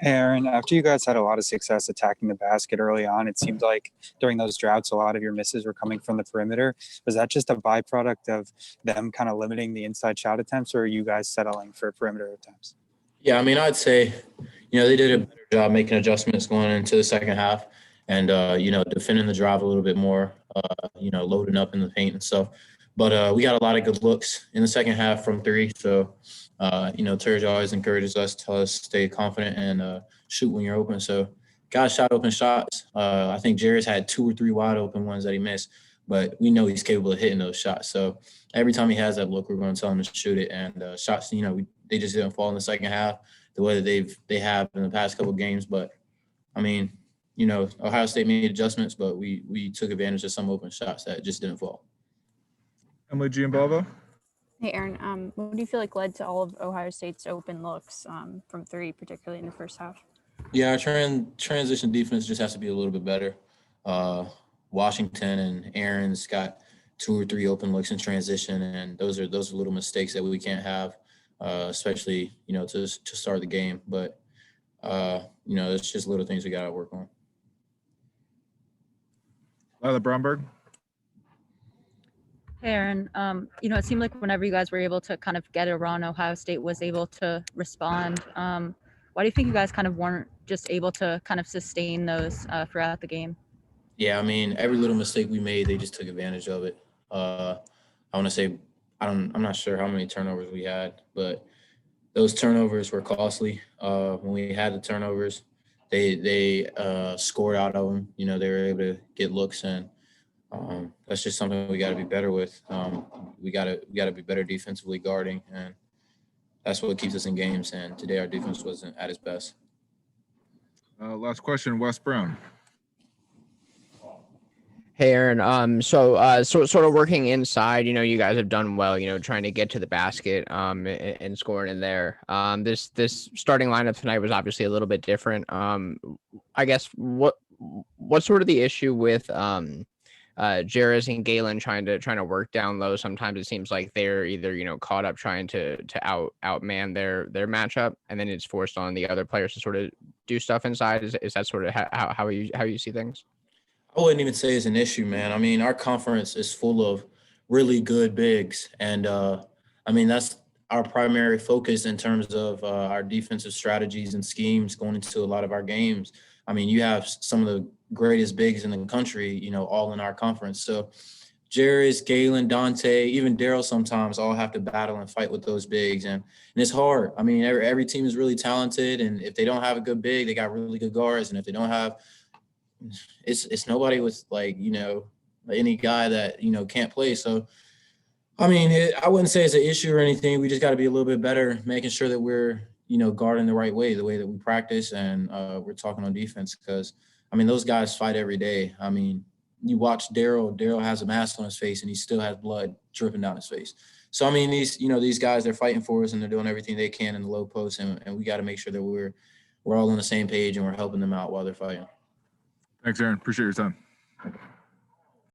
Aaron, after you guys had a lot of success attacking the basket early on, it seemed like during those droughts, a lot of your misses were coming from the perimeter. Was that just a byproduct of them kind of limiting the inside shot attempts, or are you guys settling for perimeter attempts? Yeah, I mean, I'd say, they did a better job making adjustments going into the second half and, defending the drive a little bit more, loading up in the paint and stuff. But we got a lot of good looks in the second half from three. So, Terps always encourages us, tell us stay confident and shoot when you're open. So, guys shot open shots. I think Jairus had 2 or 3 wide open ones that he missed, but we know he's capable of hitting those shots. So, every time he has that look, we're going to tell him to shoot it. And shots, they just didn't fall in the second half the way that they have in the past couple of games. But I mean, Ohio State made adjustments, but we took advantage of some open shots that just didn't fall. Emily Giambalvo. Hey, Aaron, what do you feel like led to all of Ohio State's open looks from three, particularly in the first half? Yeah, our transition defense just has to be a little bit better. Washington and Aaron's got 2 or 3 open looks in transition, and those are little mistakes that we can't have, especially to start the game. But it's just little things we got to work on. Lila Bromberg. Hey, Aaron, it seemed like whenever you guys were able to kind of get a run, Ohio State was able to respond. Why do you think you guys kind of weren't just able to kind of sustain those throughout the game? Yeah, I mean, every little mistake we made, they just took advantage of it. I want to say, I'm not sure how many turnovers we had, but those turnovers were costly. When we had the turnovers, they scored out of them. They were able to get looks, and that's just something we got to be better with. We got to be better defensively guarding, and that's what keeps us in games. And today our defense wasn't at its best. Last question, Wes Brown. Hey, Aaron. So sort of working inside, you guys have done well, trying to get to the basket and scoring in there. This starting lineup tonight was obviously a little bit different. I guess what's sort of the issue with Jairus and Galen trying to work down low? Sometimes it seems like they're either caught up trying to outman their matchup, and then it's forced on the other players to sort of do stuff inside. Is that sort of how you see things? I wouldn't even say it's an issue, man. I mean, our conference is full of really good bigs, and that's our primary focus in terms of our defensive strategies and schemes going into a lot of our games. I mean, you have some of the greatest bigs in the country, all in our conference. So Jairus, Galen, Dante, even Daryl sometimes all have to battle and fight with those bigs. And it's hard. I mean, every team is really talented. And if they don't have a good big, they got really good guards. And if they don't have – it's nobody with, any guy that, can't play. So, I mean, I wouldn't say it's an issue or anything. We just got to be a little bit better, making sure that we're, guarding the right way, the way that we practice, and we're talking on defense because, those guys fight every day. I mean, you watch Daryl has a mask on his face and he still has blood dripping down his face. So, these guys, they're fighting for us and they're doing everything they can in the low post, and we got to make sure that we're all on the same page and we're helping them out while they're fighting. Thanks, Aaron. Appreciate your time.